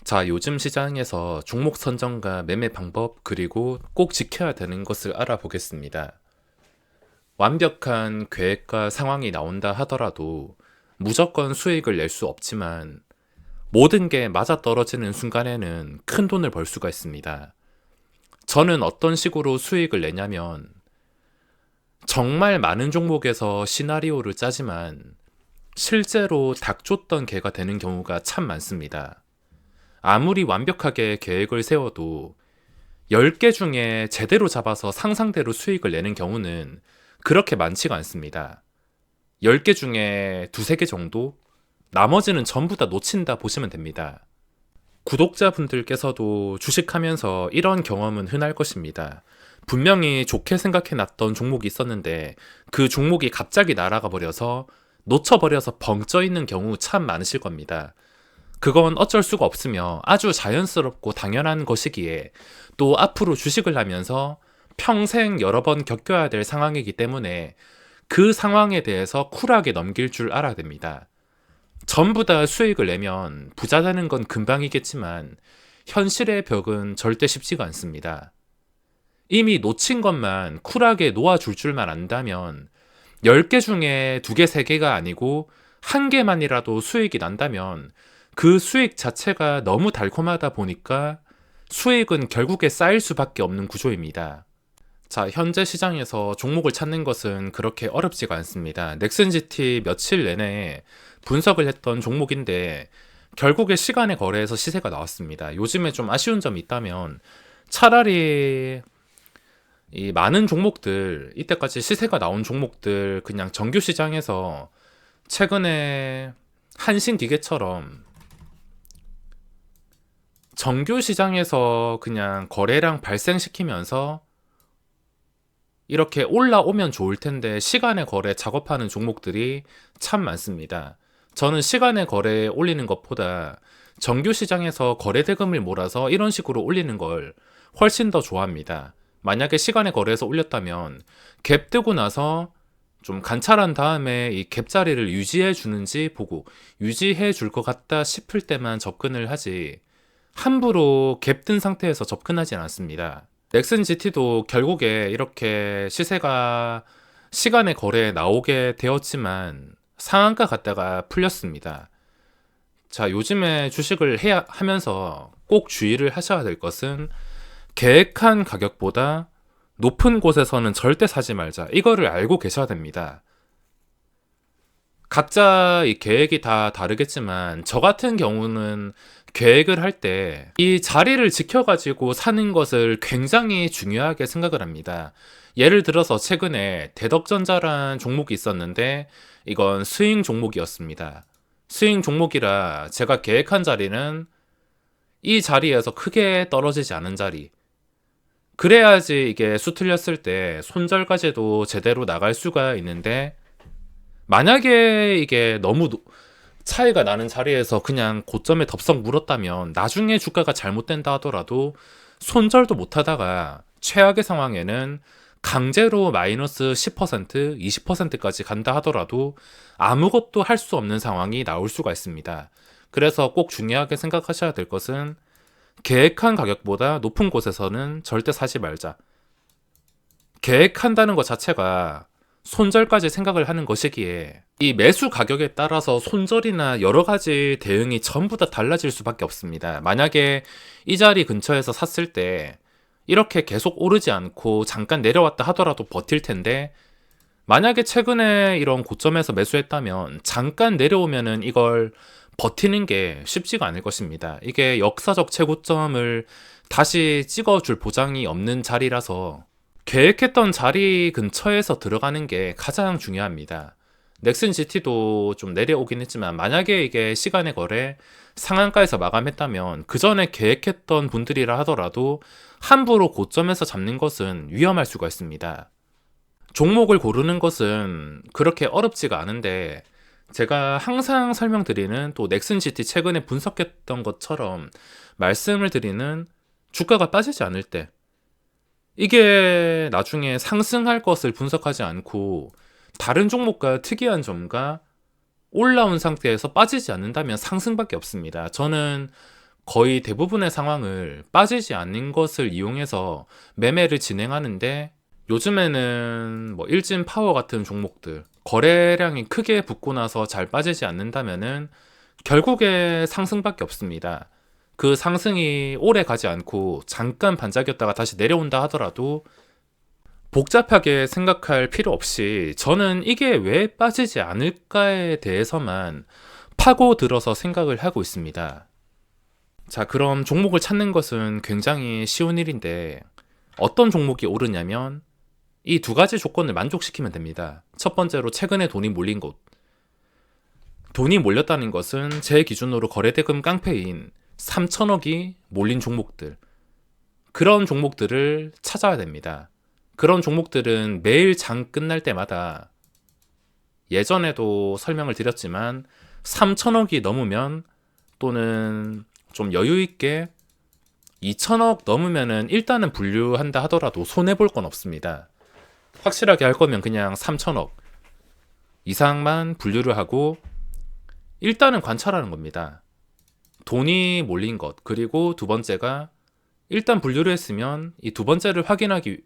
자, 요즘 시장에서 종목 선정과 매매 방법, 그리고 꼭 지켜야 되는 것을 알아보겠습니다. 완벽한 계획과 상황이 나온다 하더라도 무조건 수익을 낼 수 없지만 모든 게 맞아떨어지는 순간에는 큰 돈을 벌 수가 있습니다. 저는 어떤 식으로 수익을 내냐면 정말 많은 종목에서 시나리오를 짜지만 실제로 닥쳤던 개가 되는 경우가 참 많습니다. 아무리 완벽하게 계획을 세워도 10개 중에 제대로 잡아서 상상대로 수익을 내는 경우는 그렇게 많지가 않습니다. 10개 중에 두세 개 정도? 나머지는 전부 다 놓친다 보시면 됩니다. 구독자분들께서도 주식하면서 이런 경험은 흔할 것입니다. 분명히 좋게 생각해 놨던 종목이 있었는데 그 종목이 갑자기 날아가 버려서 놓쳐버려서 벙쪄 있는 경우 참 많으실 겁니다. 그건 어쩔 수가 없으며 아주 자연스럽고 당연한 것이기에 또 앞으로 주식을 하면서 평생 여러 번 겪어야 될 상황이기 때문에 그 상황에 대해서 쿨하게 넘길 줄 알아야 됩니다. 전부 다 수익을 내면 부자 되는 건 금방이겠지만 현실의 벽은 절대 쉽지가 않습니다. 이미 놓친 것만 쿨하게 놓아줄 줄만 안다면 10개 중에 2개, 3개가 아니고 1개만이라도 수익이 난다면 그 수익 자체가 너무 달콤하다 보니까 수익은 결국에 쌓일 수밖에 없는 구조입니다. 자, 현재 시장에서 종목을 찾는 것은 그렇게 어렵지가 않습니다. 넥슨GT 며칠 내내 분석을 했던 종목인데 결국에 시간의 거래에서 시세가 나왔습니다. 요즘에 좀 아쉬운 점이 있다면 차라리 이 많은 종목들, 이때까지 시세가 나온 종목들 그냥 정규 시장에서 최근에 한신기계처럼 정규 시장에서 그냥 거래량 발생시키면서 이렇게 올라오면 좋을 텐데 시간의 거래 작업하는 종목들이 참 많습니다. 저는 시간의 거래에 올리는 것보다 정규 시장에서 거래 대금을 몰아서 이런 식으로 올리는 걸 훨씬 더 좋아합니다. 만약에 시간의 거래에서 올렸다면 갭 뜨고 나서 좀 관찰한 다음에 이 갭 자리를 유지해 주는지 보고 유지해 줄 것 같다 싶을 때만 접근을 하지 함부로 갭 뜬 상태에서 접근하지 않습니다. 넥슨GT도 결국에 이렇게 시세가 시간의 거래에 나오게 되었지만 상한가 갔다가 풀렸습니다. 자, 요즘에 주식을 하면서 꼭 주의를 하셔야 될 것은 계획한 가격보다 높은 곳에서는 절대 사지 말자. 이거를 알고 계셔야 됩니다. 각자 이 계획이 다 다르겠지만 저 같은 경우는 계획을 할 때 이 자리를 지켜가지고 사는 것을 굉장히 중요하게 생각을 합니다. 예를 들어서 최근에 대덕전자란 종목이 있었는데 이건 스윙 종목이었습니다. 스윙 종목이라 제가 계획한 자리는 이 자리에서 크게 떨어지지 않은 자리. 그래야지 이게 수틀렸을 때 손절까지도 제대로 나갈 수가 있는데 만약에 이게 너무 차이가 나는 자리에서 그냥 고점에 덥석 물었다면 나중에 주가가 잘못된다 하더라도 손절도 못하다가 최악의 상황에는 강제로 마이너스 10%, 20%까지 간다 하더라도 아무것도 할 수 없는 상황이 나올 수가 있습니다. 그래서 꼭 중요하게 생각하셔야 될 것은 계획한 가격보다 높은 곳에서는 절대 사지 말자. 계획한다는 것 자체가 손절까지 생각을 하는 것이기에 이 매수 가격에 따라서 손절이나 여러 가지 대응이 전부 다 달라질 수밖에 없습니다. 만약에 이 자리 근처에서 샀을 때 이렇게 계속 오르지 않고 잠깐 내려왔다 하더라도 버틸 텐데 만약에 최근에 이런 고점에서 매수했다면 잠깐 내려오면은 이걸 버티는 게 쉽지가 않을 것입니다. 이게 역사적 최고점을 다시 찍어줄 보장이 없는 자리라서 계획했던 자리 근처에서 들어가는 게 가장 중요합니다. 넥슨GT도 좀 내려오긴 했지만 만약에 이게 시간의 거래 상한가에서 마감했다면 그 전에 계획했던 분들이라 하더라도 함부로 고점에서 잡는 것은 위험할 수가 있습니다. 종목을 고르는 것은 그렇게 어렵지가 않은데 제가 항상 설명드리는 또 넥슨GT 최근에 분석했던 것처럼 말씀을 드리는 주가가 빠지지 않을 때 이게 나중에 상승할 것을 분석하지 않고 다른 종목과 특이한 점과 올라온 상태에서 빠지지 않는다면 상승밖에 없습니다. 저는 거의 대부분의 상황을 빠지지 않는 것을 이용해서 매매를 진행하는데, 요즘에는 뭐 일진 파워 같은 종목들 거래량이 크게 붙고 나서 잘 빠지지 않는다면은 결국에 상승밖에 없습니다. 그 상승이 오래 가지 않고 잠깐 반짝였다가 다시 내려온다 하더라도 복잡하게 생각할 필요 없이 저는 이게 왜 빠지지 않을까에 대해서만 파고들어서 생각을 하고 있습니다. 자, 그럼 종목을 찾는 것은 굉장히 쉬운 일인데 어떤 종목이 오르냐면 이 두 가지 조건을 만족시키면 됩니다. 첫 번째로 최근에 돈이 몰린 곳. 돈이 몰렸다는 것은 제 기준으로 거래대금 깡패인 3천억이 몰린 종목들. 그런 종목들을 찾아야 됩니다. 그런 종목들은 매일 장 끝날 때마다, 예전에도 설명을 드렸지만 3천억이 넘으면, 또는 좀 여유 있게 2천억 넘으면은 일단은 분류한다 하더라도 손해볼 건 없습니다. 확실하게 할 거면 그냥 3천억 이상만 분류를 하고 일단은 관찰하는 겁니다. 돈이 몰린 것, 그리고 두 번째가 일단 분류를 했으면 이 두 번째를 확인하기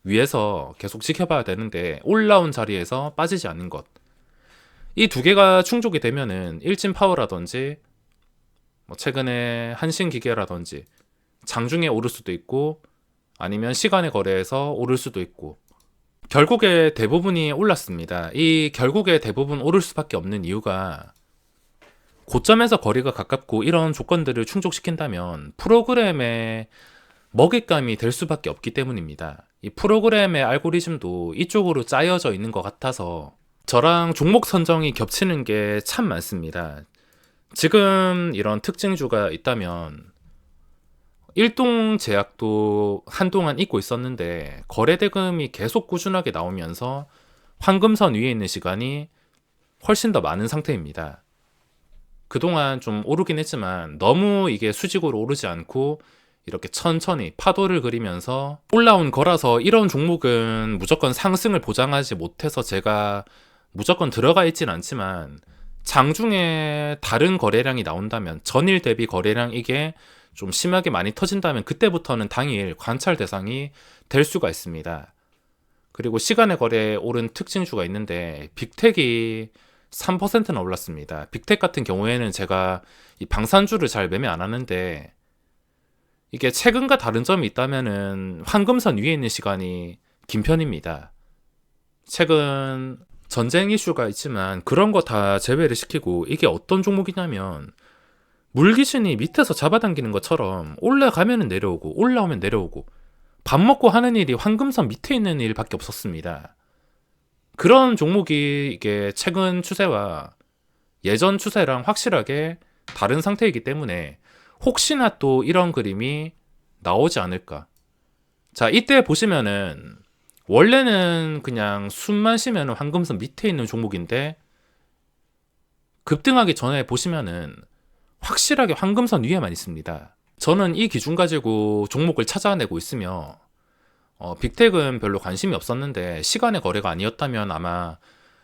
위해서 계속 지켜봐야 되는데 올라온 자리에서 빠지지 않는 것. 이 두 개가 충족이 되면은 일진 파워라든지 뭐 최근에 한신기계라든지 장중에 오를 수도 있고 아니면 시간의 거래에서 오를 수도 있고, 결국에 대부분이 올랐습니다. 이 결국에 대부분 오를 수밖에 없는 이유가 고점에서 거리가 가깝고 이런 조건들을 충족시킨다면 프로그램의 먹잇감이 될 수밖에 없기 때문입니다. 이 프로그램의 알고리즘도 이쪽으로 짜여져 있는 것 같아서 저랑 종목 선정이 겹치는 게 참 많습니다. 지금 이런 특징주가 있다면 일동제약도 한동안 잊고 있었는데 거래대금이 계속 꾸준하게 나오면서 황금선 위에 있는 시간이 훨씬 더 많은 상태입니다. 그동안 좀 오르긴 했지만 너무 이게 수직으로 오르지 않고 이렇게 천천히 파도를 그리면서 올라온 거라서, 이런 종목은 무조건 상승을 보장하지 못해서 제가 무조건 들어가 있진 않지만 장중에 다른 거래량이 나온다면, 전일 대비 거래량 이게 좀 심하게 많이 터진다면 그때부터는 당일 관찰 대상이 될 수가 있습니다. 그리고 시간의 거래에 오른 특징주가 있는데 빅텍이 3%나 올랐습니다. 빅텍 같은 경우에는 제가 이 방산주를 잘 매매 안 하는데, 이게 최근과 다른 점이 있다면은 황금선 위에 있는 시간이 긴 편입니다. 최근 전쟁 이슈가 있지만 그런 거 다 제외를 시키고 이게 어떤 종목이냐면 물귀신이 밑에서 잡아당기는 것처럼 올라가면 내려오고 올라오면 내려오고 밥 먹고 하는 일이 황금선 밑에 있는 일밖에 없었습니다. 그런 종목이 이게 최근 추세와 예전 추세랑 확실하게 다른 상태이기 때문에 혹시나 또 이런 그림이 나오지 않을까. 자, 이때 보시면은 원래는 그냥 숨만 쉬면 황금선 밑에 있는 종목인데 급등하기 전에 보시면은 확실하게 황금선 위에만 있습니다. 저는 이 기준 가지고 종목을 찾아내고 있으며 빅텍은 별로 관심이 없었는데 시간의 거래가 아니었다면 아마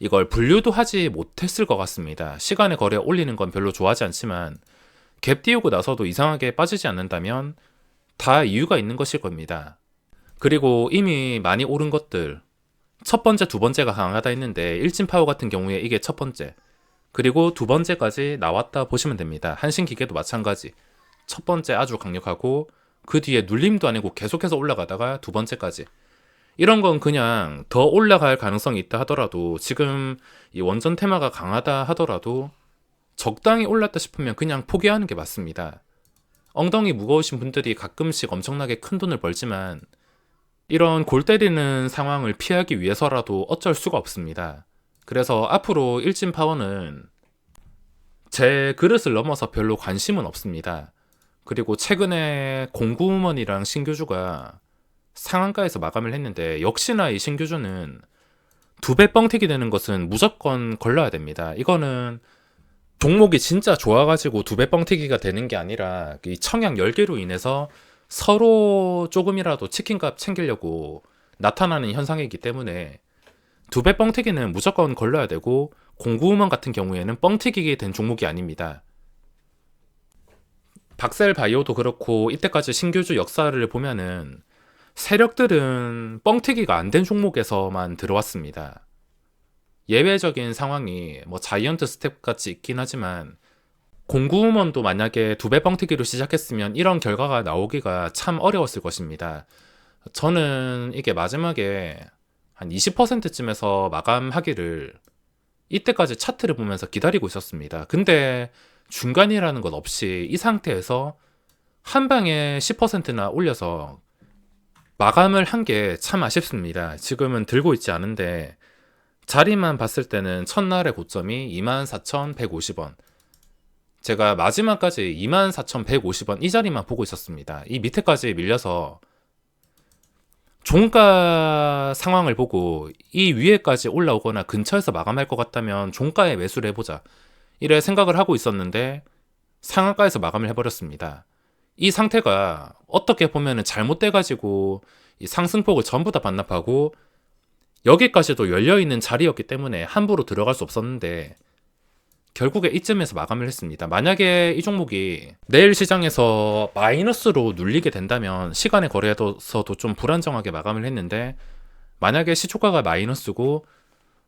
이걸 분류도 하지 못했을 것 같습니다. 시간의 거래 올리는 건 별로 좋아하지 않지만 갭 띄우고 나서도 이상하게 빠지지 않는다면 다 이유가 있는 것일 겁니다. 그리고 이미 많이 오른 것들, 첫 번째, 두 번째가 강하다 했는데 일진파워 같은 경우에 이게 첫 번째, 그리고 두 번째까지 나왔다 보시면 됩니다. 한신기계도 마찬가지. 첫 번째 아주 강력하고 그 뒤에 눌림도 아니고 계속해서 올라가다가 두 번째까지. 이런 건 그냥 더 올라갈 가능성이 있다 하더라도, 지금 이 원전 테마가 강하다 하더라도 적당히 올랐다 싶으면 그냥 포기하는 게 맞습니다. 엉덩이 무거우신 분들이 가끔씩 엄청나게 큰 돈을 벌지만 이런 골 때리는 상황을 피하기 위해서라도 어쩔 수가 없습니다. 그래서 앞으로 일진파워는 제 그릇을 넘어서 별로 관심은 없습니다. 그리고 최근에 공구우먼이랑 신규주가 상한가에서 마감을 했는데, 역시나 이 신규주는 두 배 뻥튀기 되는 것은 무조건 걸러야 됩니다. 이거는 종목이 진짜 좋아가지고 두 배 뻥튀기가 되는 게 아니라 이 청약 열기로 인해서 서로 조금이라도 치킨값 챙기려고 나타나는 현상이기 때문에 두 배 뻥튀기는 무조건 걸러야 되고, 공구우먼 같은 경우에는 뻥튀기게 된 종목이 아닙니다. 박셀바이오도 그렇고 이때까지 신규주 역사를 보면은 세력들은 뻥튀기가 안 된 종목에서만 들어왔습니다. 예외적인 상황이 뭐 자이언트 스텝 같이 있긴 하지만 공구음원도 만약에 2배 뻥튀기로 시작했으면 이런 결과가 나오기가 참 어려웠을 것입니다. 저는 이게 마지막에 한 20%쯤에서 마감하기를 이때까지 차트를 보면서 기다리고 있었습니다. 근데 중간이라는 것 없이 이 상태에서 한 방에 10%나 올려서 마감을 한 게 참 아쉽습니다. 지금은 들고 있지 않은데 자리만 봤을 때는 첫날의 고점이 24,150원. 제가 마지막까지 24,150원 이 자리만 보고 있었습니다. 이 밑에까지 밀려서 종가 상황을 보고 이 위에까지 올라오거나 근처에서 마감할 것 같다면 종가에 매수를 해보자, 이래 생각을 하고 있었는데 상한가에서 마감을 해버렸습니다. 이 상태가 어떻게 보면 잘못돼가지고 이 상승폭을 전부 다 반납하고 여기까지도 열려있는 자리였기 때문에 함부로 들어갈 수 없었는데 결국에 이쯤에서 마감을 했습니다. 만약에 이 종목이 내일 시장에서 마이너스로 눌리게 된다면 시간에 거래해서도 좀 불안정하게 마감을 했는데, 만약에 시초가가 마이너스고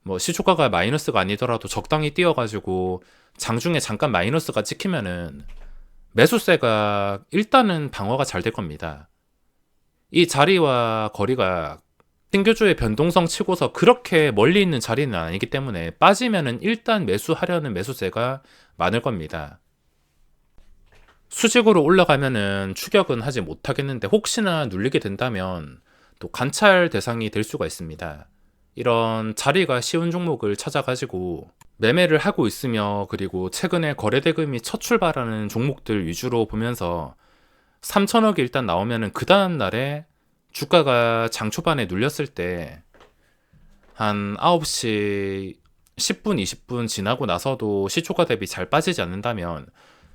뭐 시초가가 마이너스가 아니더라도 적당히 뛰어가지고 장중에 잠깐 마이너스가 찍히면은 매수세가 일단은 방어가 잘 될 겁니다. 이 자리와 거리가 신규주의 변동성 치고서 그렇게 멀리 있는 자리는 아니기 때문에 빠지면은 일단 매수하려는 매수세가 많을 겁니다. 수직으로 올라가면은 추격은 하지 못하겠는데 혹시나 눌리게 된다면 또 관찰 대상이 될 수가 있습니다. 이런 자리가 쉬운 종목을 찾아가지고 매매를 하고 있으며, 그리고 최근에 거래대금이 첫 출발하는 종목들 위주로 보면서 3천억이 일단 나오면은 그 다음 날에 주가가 장 초반에 눌렸을 때 한 9시 10분, 20분 지나고 나서도 시초가 대비 잘 빠지지 않는다면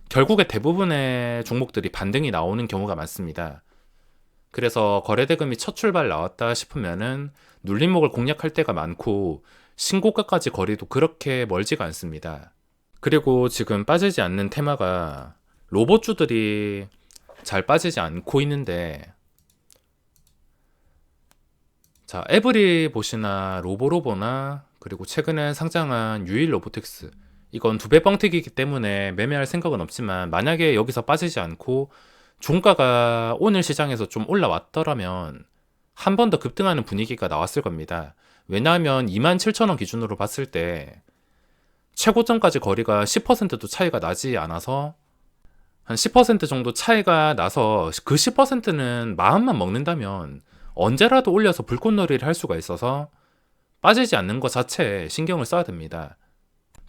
결국에 대부분의 종목들이 반등이 나오는 경우가 많습니다. 그래서 거래대금이 첫 출발 나왔다 싶으면은 눌림목을 공략할 때가 많고 신고가까지 거리도 그렇게 멀지가 않습니다. 그리고 지금 빠지지 않는 테마가 로봇주들이 잘 빠지지 않고 있는데, 자, 에브리봇이나 로보로보나 그리고 최근에 상장한 유일 로보틱스, 이건 2배 뻥튀기이기 때문에 매매할 생각은 없지만 만약에 여기서 빠지지 않고 종가가 오늘 시장에서 좀 올라왔더라면 한 번 더 급등하는 분위기가 나왔을 겁니다. 왜냐하면 27,000원 기준으로 봤을 때 최고점까지 거리가 10%도 차이가 나지 않아서 한 10% 정도 차이가 나서 그 10%는 마음만 먹는다면 언제라도 올려서 불꽃놀이를 할 수가 있어서 빠지지 않는 것 자체에 신경을 써야 됩니다.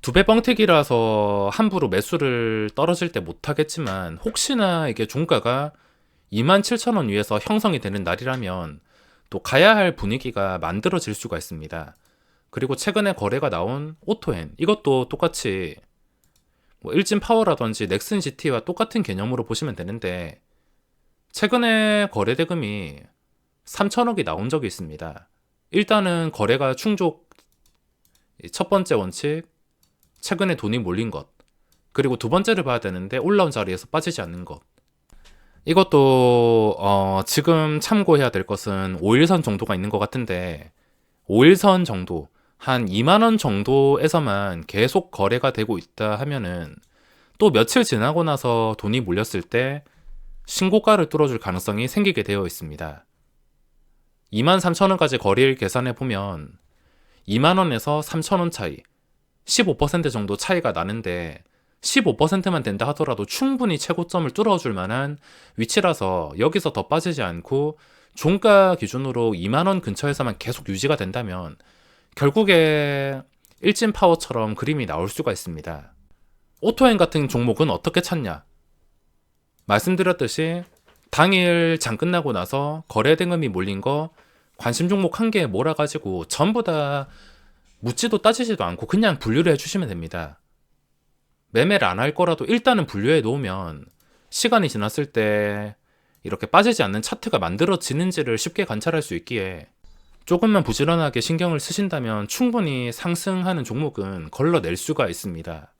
2배 뻥튀기라서 함부로 매수를 떨어질 때 못하겠지만 혹시나 이게 종가가 27,000원 위에서 형성이 되는 날이라면 또 가야 할 분위기가 만들어질 수가 있습니다. 그리고 최근에 거래가 나온 오토엔, 이것도 똑같이 뭐 일진파워라든지 넥슨GT와 똑같은 개념으로 보시면 되는데 최근에 거래대금이 3천억이 나온 적이 있습니다. 일단은 거래가 충족, 첫 번째 원칙, 최근에 돈이 몰린 것, 그리고 두 번째를 봐야 되는데 올라온 자리에서 빠지지 않는 것. 이것도 지금 참고해야 될 것은 5일선 정도가 있는 것 같은데 5일선 정도, 한 2만원 정도에서만 계속 거래가 되고 있다 하면은 또 며칠 지나고 나서 돈이 몰렸을 때 신고가를 뚫어줄 가능성이 생기게 되어 있습니다. 23,000원까지 거래일 계산해 보면 2만원에서 3,000원 차이, 15% 정도 차이가 나는데 15%만 된다 하더라도 충분히 최고점을 뚫어줄 만한 위치라서 여기서 더 빠지지 않고 종가 기준으로 2만원 근처에서만 계속 유지가 된다면 결국에 일진파워처럼 그림이 나올 수가 있습니다. 오토엔 같은 종목은 어떻게 찾냐? 말씀드렸듯이 당일 장 끝나고 나서 거래대금이 몰린 거 관심 종목 한 개에 몰아가지고 전부 다 묻지도 따지지도 않고 그냥 분류를 해주시면 됩니다. 매매를 안 할 거라도 일단은 분류해 놓으면 시간이 지났을 때 이렇게 빠지지 않는 차트가 만들어지는지를 쉽게 관찰할 수 있기에 조금만 부지런하게 신경을 쓰신다면 충분히 상승하는 종목은 걸러낼 수가 있습니다.